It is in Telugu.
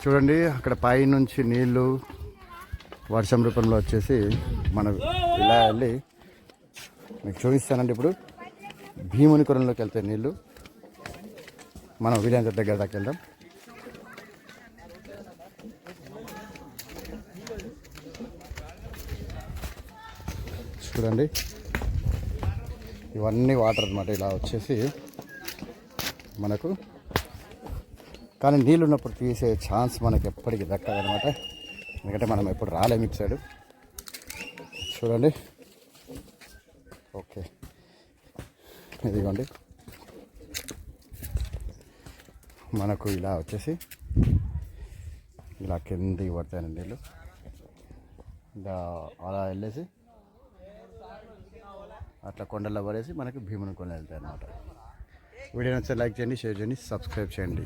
చూడండి అక్కడ పై నుంచి నీళ్ళు వర్షం రూపంలో వచ్చేసి మనం ఇలా వెళ్ళి మీకు చూపిస్తానండి. ఇప్పుడు భీముని కొలంలోకి వెళ్తాయి నీళ్ళు. మనం వీలైనంత దగ్గర దాకా వెళ్దాం. చూడండి ఇవన్నీ వాటర్ అన్నమాట. ఇలా వచ్చేసి మనకు కానీ నీళ్ళు ఉన్నప్పుడు తీసే ఛాన్స్ మనకి ఎప్పటికీ దక్కదనమాట. ఎందుకంటే మనం ఎప్పుడు రాలేము ఇటు సైడు. చూడండి ఓకే ఇదిగోండి మనకు ఇలా వచ్చేసి ఇలా కిందికి పడతాయండి నీళ్ళు. ఇలా అలా వెళ్ళేసి అట్లా కొండల్లో పడేసి మనకి భీముని కొండ వెళ్తాయి అన్నమాట. వీడియో నచ్చితే లైక్ చేయండి, షేర్ చేయండి, సబ్స్క్రైబ్ చేయండి.